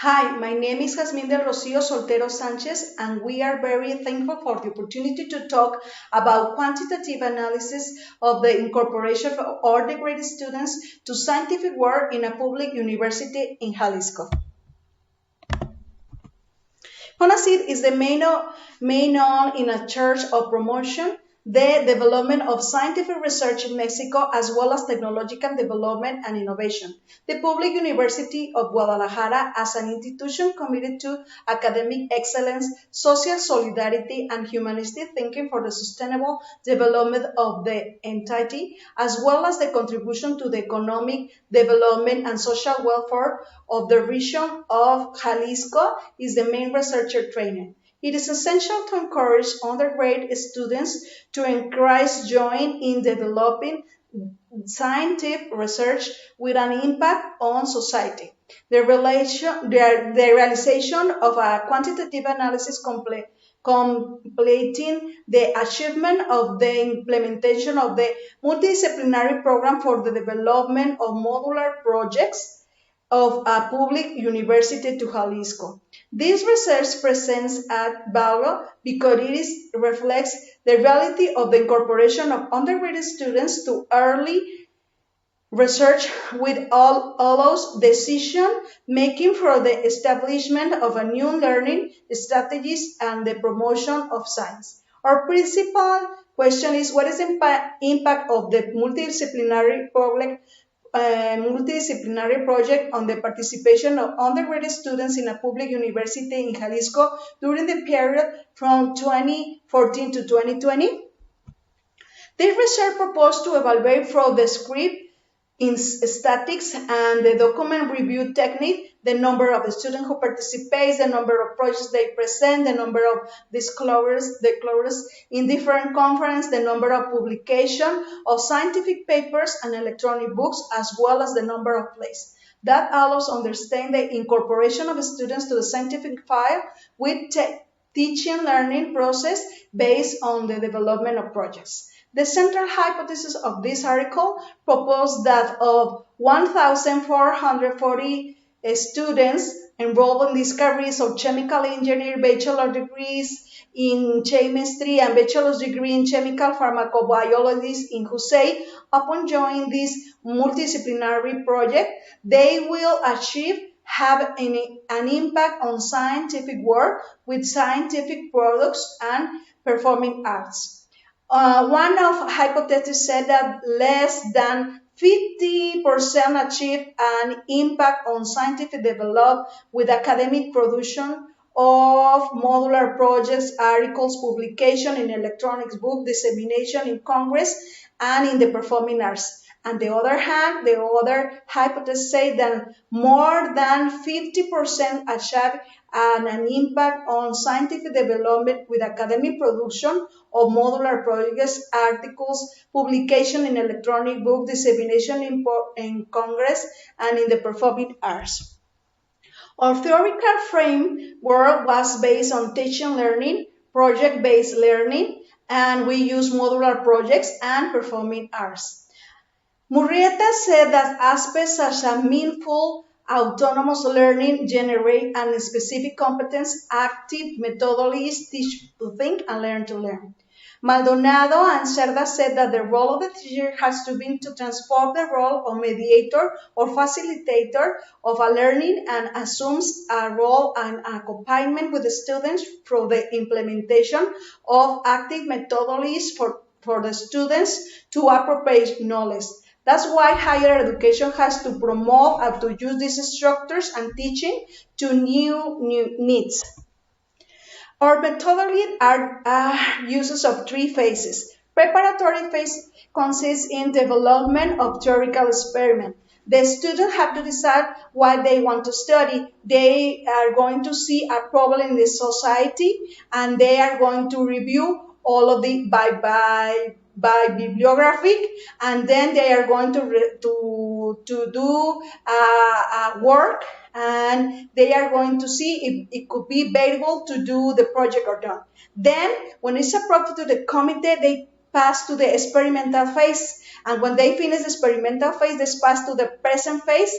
Hi, my name is Jazmín del Rocío Soltero-Sánchez, and we are very thankful for the opportunity to talk about quantitative analysis of the incorporation of undergraduate students to scientific work in a public university in Jalisco. CONACYT is the main arm in a charge of promotion the development of scientific research in Mexico, as well as technological development and innovation. The Public University of Guadalajara, as an institution committed to academic excellence, social solidarity, and humanistic thinking for the sustainable development of the entity, as well as the contribution to the economic development and social welfare of the region of Jalisco, is the main researcher trainer. It is essential to encourage undergraduate students to encourage join in developing scientific research with an impact on society. The realization of a quantitative analysis completing the achievement of the implementation of the multidisciplinary program for the development of modular projects of a public university to Jalisco. This research presents added value because it reflects the reality of the incorporation of undergraduate students to early research, which allows decision making for the establishment of a new learning strategies and the promotion of science. Our principal question is, what is the impact of the multidisciplinary project on the participation of undergraduate students in a public university in Jalisco during the period from 2014 to 2020? This research proposed to evaluate from the script in statistics and the document review technique, the number of the students who participate, the number of projects they present, the number of disclosures in different conferences, the number of publication of scientific papers and electronic books, as well as the number of places. That allows understand the incorporation of students to the scientific field with teaching learning process based on the development of projects. The central hypothesis of this article proposed that of 1,440 students enrolled in discoveries of chemical engineering, bachelor degrees in chemistry, and bachelor's degree in chemical pharmacobiology in HUSEI, upon joining this multidisciplinary project, they will have an impact on scientific work with scientific products and performing arts. One of hypotheses said that less than 50% achieve an impact on scientific development with academic production of modular projects, articles, publication in electronics, book dissemination in Congress, and in the performing arts. On the other hand, the other hypothesis say that more than 50% achieve an impact on scientific development with academic production of modular projects, articles, publication in electronic book, dissemination in Congress, and in the performing arts. Our theoretical framework was based on teaching learning, project-based learning, and we use modular projects and performing arts. Murrieta said that aspects such as meaningful autonomous learning generate a specific competence, active methodologies teach to think and learn to learn. Maldonado and Cerda said that the role of the teacher has to be to transform the role of mediator or facilitator of a learning and assumes a role and accompaniment with the students through the implementation of active methodologies for the students to appropriate knowledge. That's why higher education has to promote and to use these structures and teaching to new needs. Our methodology are uses of three phases. Preparatory phase consists in development of theoretical experiment. The students have to decide what they want to study. They are going to see a problem in the society, and they are going to review all of the by bibliographic, and then they are going to do a work, and they are going to see if it could be available to do the project or not. Then, when it's approved to the committee, they pass to the experimental phase, and when they finish the experimental phase, they pass to the present phase,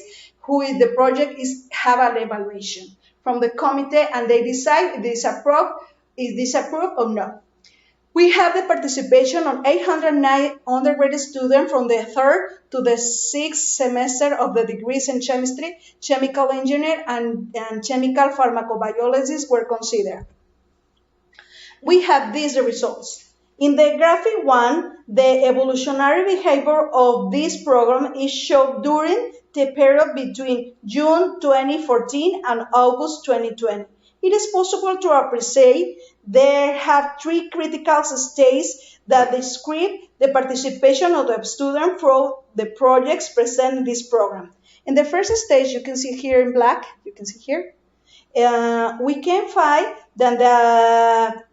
who is the project is have an evaluation from the committee, and they decide if it is approved or not. We have the participation of 809 undergraduate students from the 3rd to the 6th semester of the degrees in chemistry, chemical engineering, and chemical pharmacobiology were considered. We have these results. In the graphic 1, the evolutionary behavior of this program is shown during the period between June 2014 and August 2020. It is possible to appreciate there have 3 critical stages that describe the participation of the student from the projects present in this program. In the first stage, you can see here in black, you can see here, we can find that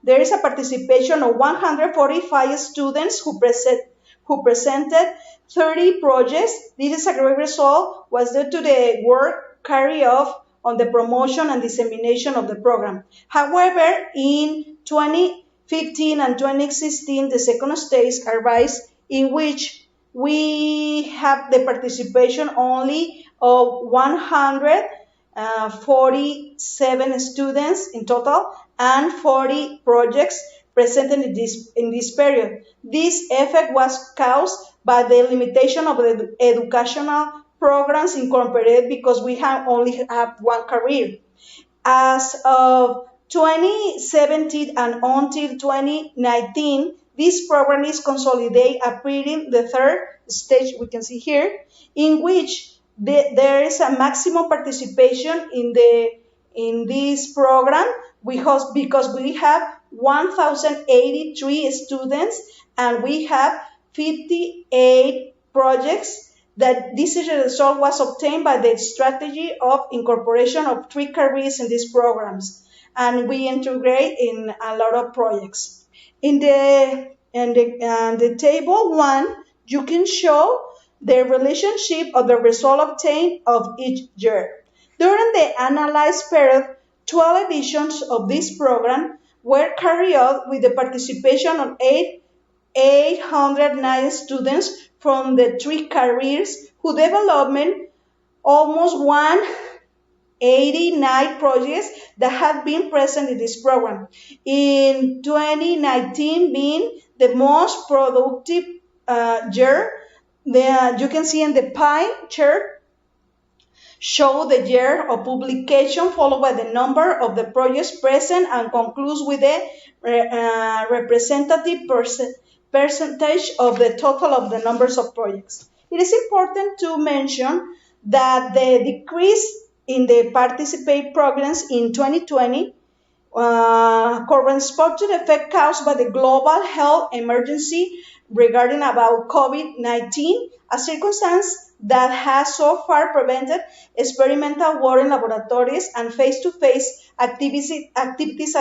there is a participation of 145 students who presented 30 projects. This is a great result, was due to the work carried out on the promotion and dissemination of the program. However, in 2015 and 2016, the second stage arrives in which we have the participation only of 147 students in total and 40 projects presented in this period. This effect was caused by the limitation of the educational programs incorporated because we only have one career. As of 2017 and until 2019, this program is consolidated, appearing the 3rd stage we can see here, in which there is a maximum participation in this program because we have 1,083 students and we have 58 projects. That this result was obtained by the strategy of incorporation of 3 careers in these programs, and we integrate in a lot of projects. In the table 1, you can show the relationship of the result obtained of each year. During the analyzed period, 12 editions of this program were carried out with the participation of 809 students from the 3 careers who developed almost 189 projects that have been present in this program. In 2019 being the most productive year, you can see in the pie chart, show the year of publication followed by the number of the projects present and concludes with the representative percentage of the total of the numbers of projects. It is important to mention that the decrease in the participate programs in 2020 corresponds to the effect caused by the global health emergency regarding about COVID-19, a circumstance that has so far prevented experimental work in laboratories and face-to-face activities at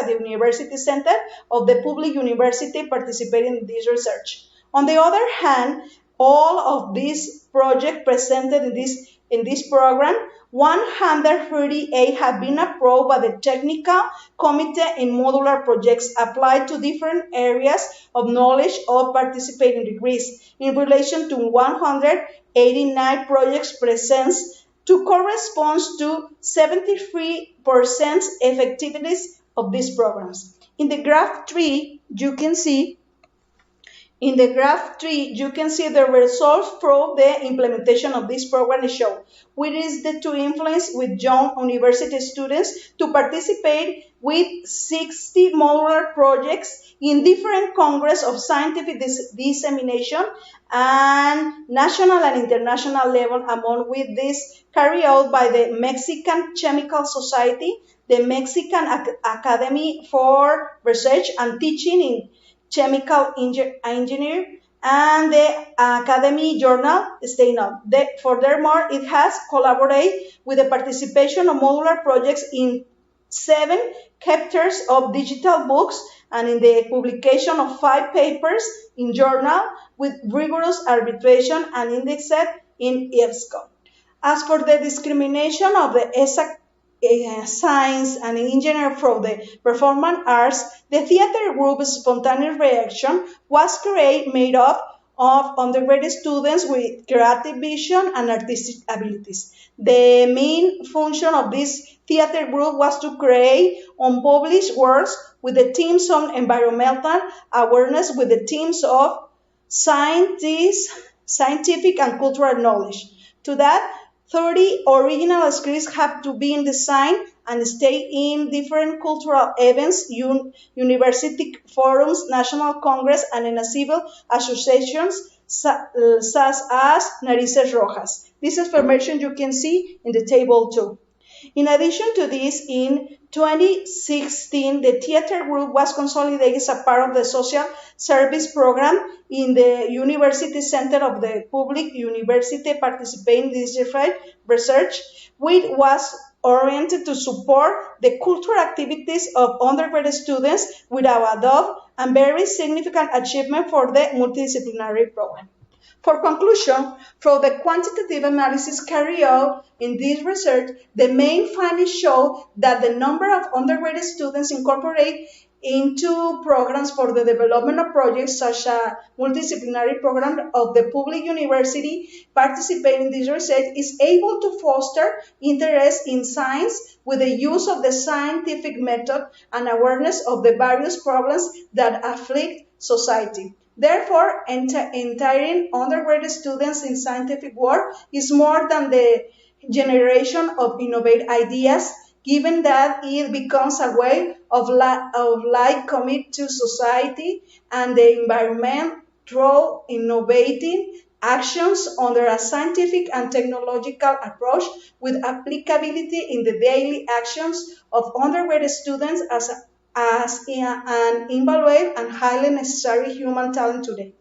the university center of the public university participating in this research. On the other hand, all of these projects presented in this program, 138 have been approved by the technical committee in modular projects applied to different areas of knowledge of participating degrees in relation to 189 projects presents to correspond to 73% effectiveness of these programs. In the graph 3, you can see the results from the implementation of this program is shown, which is to influence with young university students to participate with 60 modular projects in different congress of scientific dissemination and national and international level, among with this carried out by the Mexican Chemical Society, the Mexican Academy for Research and Teaching in Chemical Engineering, and the Academy Journal Stay On. Furthermore, it has collaborated with the participation of modular projects in 7 chapters of digital books and in the publication of 5 papers in journal with rigorous arbitration and indexed in EBSCO. As for the discrimination of the science and engineer from the performing arts, the theater group's spontaneous reaction was made up of undergraduate students with creative vision and artistic abilities. The main function of this theater group was to create unpublished works with the themes of environmental awareness, with the themes of scientific and cultural knowledge. To that, 30 original scripts have to be in design and stay in different cultural events, university forums, national congress, and in a civil associations such as Narices Rojas. This information you can see in the table 2. In addition to this, in 2016, the theater group was consolidated as a part of the social service program in the University Center of the Public University, participating in this research, which was oriented to support the cultural activities of undergraduate students with a adopt and very significant achievement for the multidisciplinary program. For conclusion, from the quantitative analysis carried out in this research, the main findings show that the number of undergraduate students incorporated into programs for the development of projects such as multidisciplinary program of the public university participating in this research is able to foster interest in science with the use of the scientific method and awareness of the various problems that afflict society. Therefore, entering undergraduate students in scientific work is more than the generation of innovative ideas, given that it becomes a way of life committed to society and the environment through innovating actions under a scientific and technological approach with applicability in the daily actions of undergraduate students as an invaluable and highly necessary human talent today.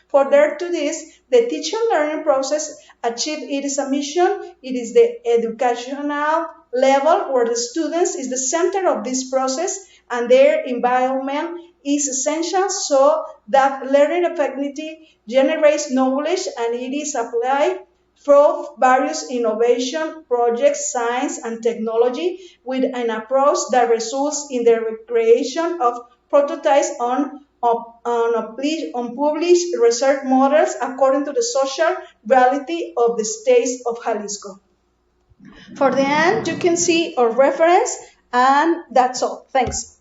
Further to this, the teaching learning process achieved its mission. It is the educational level where the students is the center of this process and their environment is essential so that learning effectively generates knowledge and it is applied through various innovation projects, science and technology with an approach that results in the creation of prototypes on published research models according to the social reality of the state of Jalisco. For the end, you can see our reference, and that's all. Thanks.